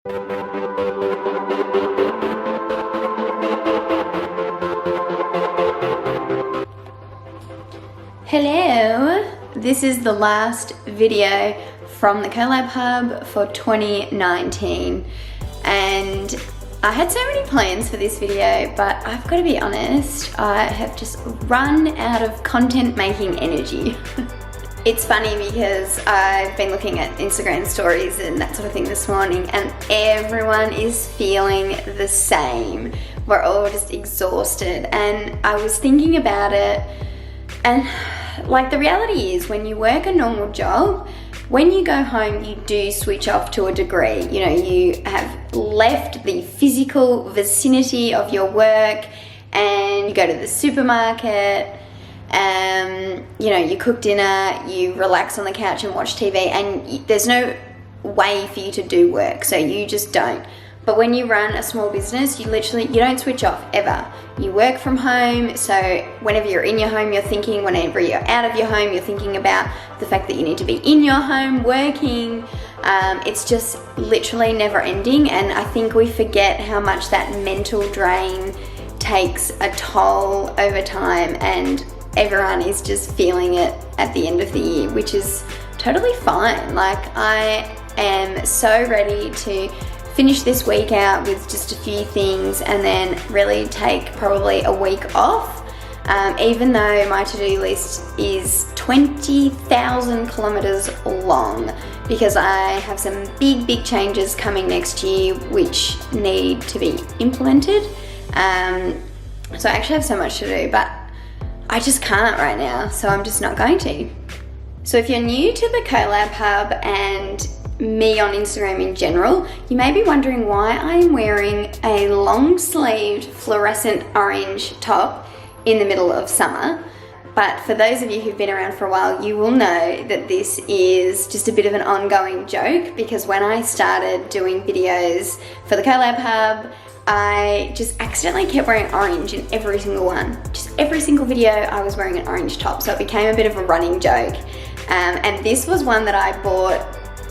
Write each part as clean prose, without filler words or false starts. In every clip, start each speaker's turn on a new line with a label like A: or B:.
A: Hello, this is the last video from the Collab Hub for 2019, and I had so many plans for this video, but I've got to be honest, I have just run out of content making energy. It's funny because I've been looking at Instagram stories and that sort of thing this morning, and everyone is feeling the same. We're all just exhausted, and I was thinking about it, and like the reality is when you work a normal job, when you go home you do switch off to a degree. You know, you have left the physical vicinity of your work and you go to the supermarket, you know, you cook dinner, you relax on the couch and watch TV, and there's no way for you to do work, so you just don't. But when you run a small business, you don't switch off ever. You work from home, so whenever you're in your home, you're thinking, whenever you're out of your home, you're thinking about the fact that you need to be in your home working. It's just literally never ending, and I think we forget how much that mental drain takes a toll over time, and everyone is just feeling it at the end of the year, which is totally fine. Like, I am so ready to finish this week out with just a few things and then really take probably a week off, even though my to-do list is 20,000 kilometers long, because I have some big changes coming next year which need to be implemented. So I actually have so much to do, but I just can't right now, so I'm just not going to. So if you're new to the Collab Hub and me on Instagram in general, you may be wondering why I'm wearing a long-sleeved fluorescent orange top in the middle of summer. But for those of you who've been around for a while, you will know that this is just a bit of an ongoing joke, because when I started doing videos for the Collab Hub, I just accidentally kept wearing orange in every single one. Just every single video I was wearing an orange top, so it became a bit of a running joke. And this was one that I bought.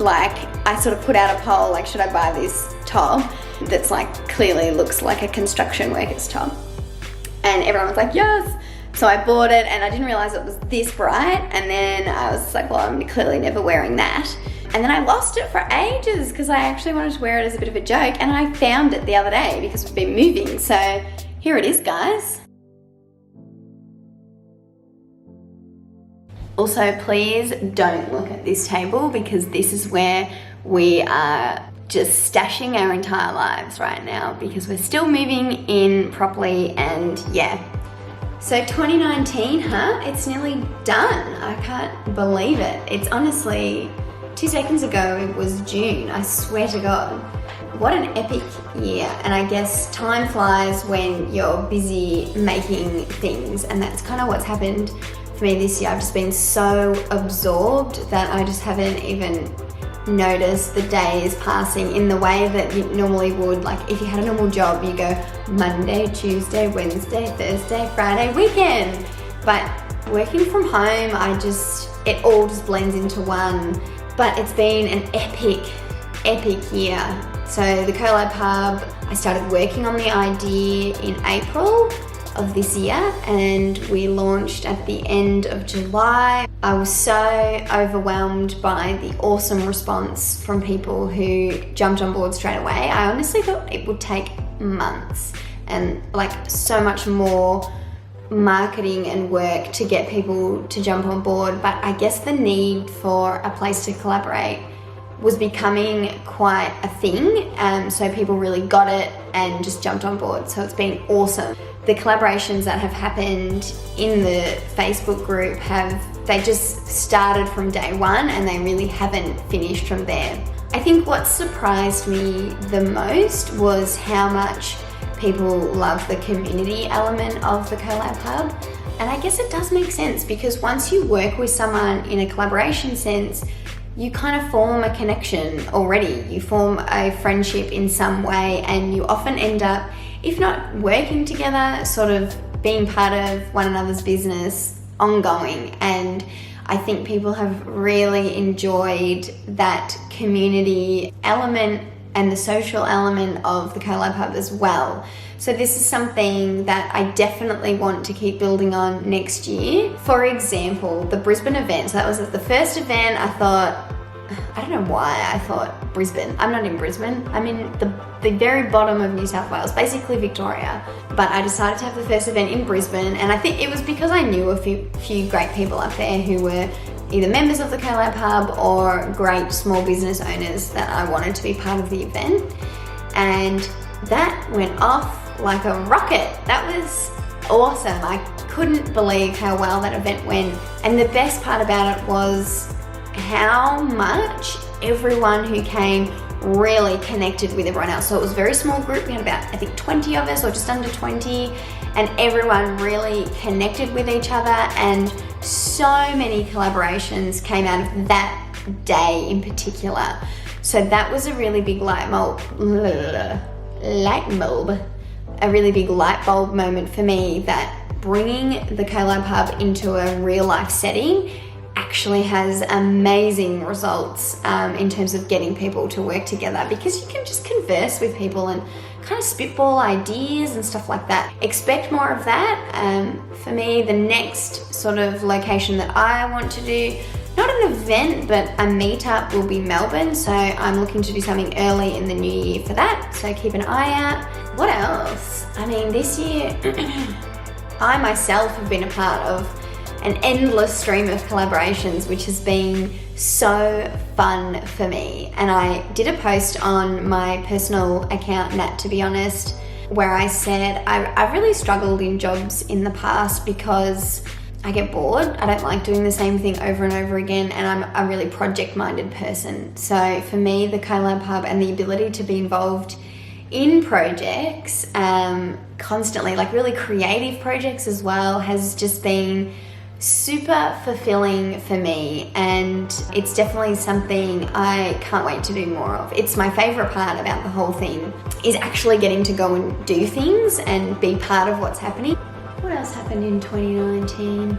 A: Like, I sort of put out a poll, like, should I buy this top that's like clearly looks like a construction worker's top? And everyone was like, yes. So I bought it, and I didn't realize it was this bright, and then I was like, well, I'm clearly never wearing that. And then I lost it for ages because I actually wanted to wear it as a bit of a joke, and I found it the other day because we've been moving. So here it is, guys. Also, please don't look at this table, because this is where we are just stashing our entire lives right now, because we're still moving in properly, and yeah. So 2019, huh? It's nearly done. I can't believe it. It's honestly, 2 seconds ago it was June, I swear to God. What an epic year, and I guess time flies when you're busy making things, and that's kind of what's happened for me this year. I've just been so absorbed that I just haven't even noticed the days passing in the way that you normally would. Like, if you had a normal job, you go Monday, Tuesday, Wednesday, Thursday, Friday, weekend. But working from home, it all just blends into one. But it's been an epic year. So the Collab Hub, I started working on the idea in April of this year, and we launched at the end of July. I was so overwhelmed by the awesome response from people who jumped on board straight away. I honestly thought it would take months and like so much more marketing and work to get people to jump on board, but I guess the need for a place to collaborate was becoming quite a thing, so people really got it and just jumped on board. So it's been awesome. The collaborations that have happened in the Facebook group they just started from day one, and they really haven't finished from there. I think what surprised me the most was how much people love the community element of the Collab Hub. And I guess it does make sense, because once you work with someone in a collaboration sense, you kind of form a connection already. You form a friendship in some way, and you often end up, if not working together, sort of being part of one another's business ongoing. And I think people have really enjoyed that community element and the social element of the Collab Hub as well. So this is something that I definitely want to keep building on next year. For example, the Brisbane event. So that was the first event. I thought, I don't know why I thought Brisbane. I'm not in Brisbane. I'm in the very bottom of New South Wales, basically Victoria. But I decided to have the first event in Brisbane, and I think it was because I knew a few great people up there who were either members of the Collab Hub or great small business owners that I wanted to be part of the event. And that went off like a rocket. That was awesome. I couldn't believe how well that event went. And the best part about it was how much everyone who came really connected with everyone else. So it was a very small group. We had about, I think, 20 of us or just under 20, and everyone really connected with each other, and so many collaborations came out of that day in particular. So that was a really big light bulb, a really big light bulb moment for me, that bringing the Collab Hub into a real life setting actually has amazing results in terms of getting people to work together, because you can just converse with people and kind of spitball ideas and stuff like that. Expect more of that. For me, the next sort of location that I want to do, not an event, but a meetup, will be Melbourne. So I'm looking to do something early in the new year for that. So keep an eye out. What else? I mean, this year, I myself have been a part of an endless stream of collaborations, which has been so fun for me. And I did a post on my personal account, Nat, to be honest, where I said I've really struggled in jobs in the past because I get bored. I don't like doing the same thing over and over again, and I'm a really project-minded person. So for me, the Collab Hub and the ability to be involved in projects constantly, like really creative projects as well, has just been super fulfilling for me, and it's definitely something I can't wait to do more of. It's my favorite part about the whole thing, is actually getting to go and do things and be part of what's happening. What else happened in 2019?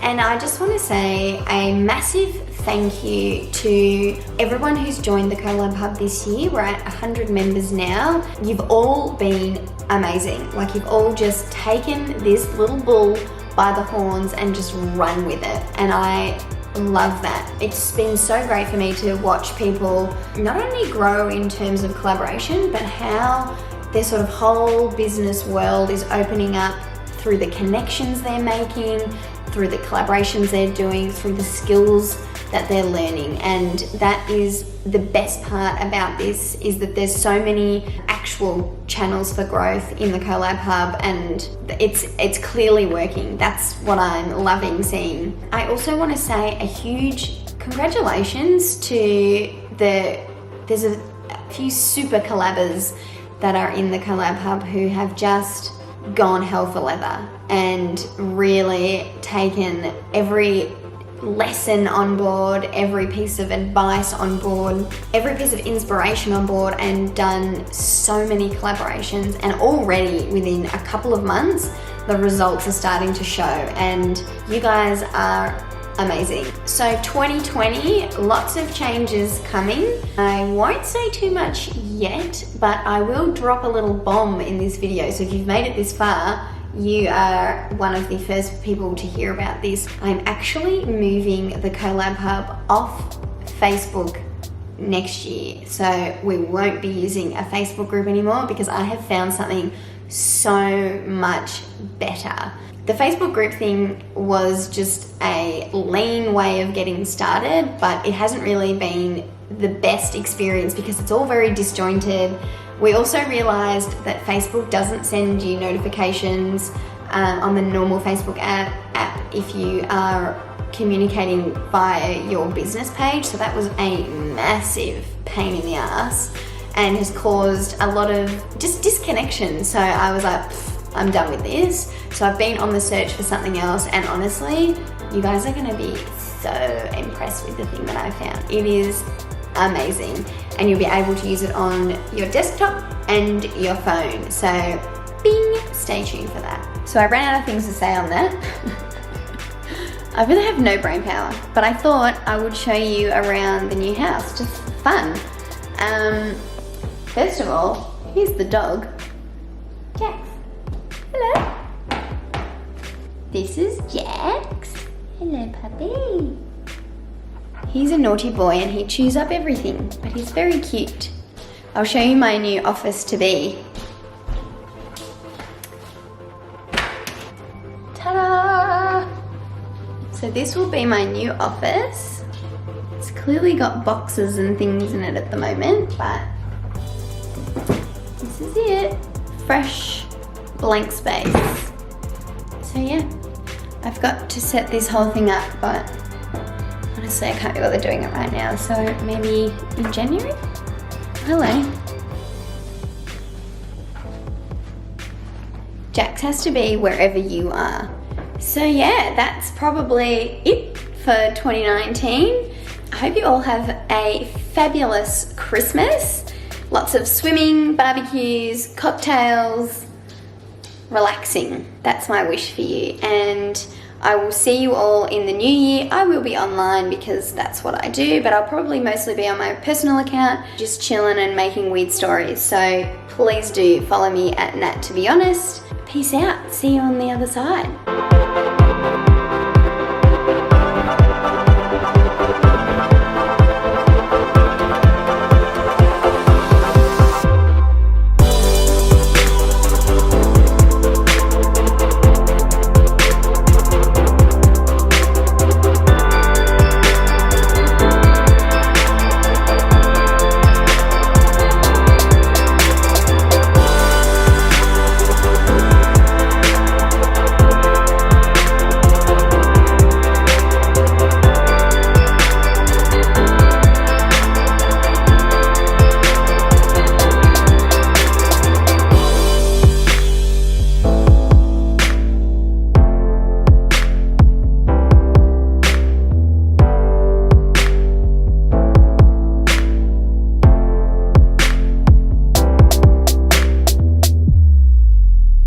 A: And I just want to say a massive thank you to everyone who's joined the Collab Hub this year. We're at 100 members now. You've all been amazing. Like, you've all just taken this little bull by the horns and just run with it, and I love that. It's been so great for me to watch people not only grow in terms of collaboration, but how their sort of whole business world is opening up through the connections they're making, through the collaborations they're doing, through the skills that they're learning. And that is the best part about this, is that there's so many actual channels for growth in the Collab Hub, and it's clearly working. That's what I'm loving seeing. I also want to say a huge congratulations to there's a few super collabers that are in the Collab Hub who have just gone hell for leather and really taken every lesson on board, every piece of advice on board, every piece of inspiration on board, and done so many collaborations. And already within a couple of months, the results are starting to show, and you guys are amazing. So 2020, lots of changes coming. I won't say too much yet, but I will drop a little bomb in this video. So if you've made it this far, you are one of the first people to hear about this. I'm actually moving the Collab Hub off Facebook next year. So we won't be using a Facebook group anymore, because I have found something so much better. The Facebook group thing was just a lean way of getting started, but it hasn't really been the best experience because it's all very disjointed. We also realized that Facebook doesn't send you notifications on the normal Facebook app if you are communicating via your business page. So that was a massive pain in the ass and has caused a lot of just disconnection. So I was like, I'm done with this. So I've been on the search for something else, and honestly, you guys are gonna be so impressed with the thing that I found. It is amazing, and you'll be able to use it on your desktop and your phone. So bing, stay tuned for that. So I ran out of things to say on that. I really have no brain power, but I thought I would show you around the new house, just for fun. First of all, here's the dog. Jax. Hello. This is Jax. Hello, puppy. He's a naughty boy and he chews up everything, but he's very cute. I'll show you my new office to be. Ta-da! So this will be my new office. It's clearly got boxes and things in it at the moment, but this is it. Fresh, blank space. So yeah, I've got to set this whole thing up, but honestly I can't be bothered doing it right now, so maybe in January? Hello. Jax has to be wherever you are. So yeah, that's probably it for 2019. I hope you all have a fabulous Christmas. Lots of swimming, barbecues, cocktails, relaxing. That's my wish for you. And I will see you all in the new year. I will be online because that's what I do, but I'll probably mostly be on my personal account, just chilling and making weird stories. So please do follow me at Nat to be honest. Peace out. See you on the other side.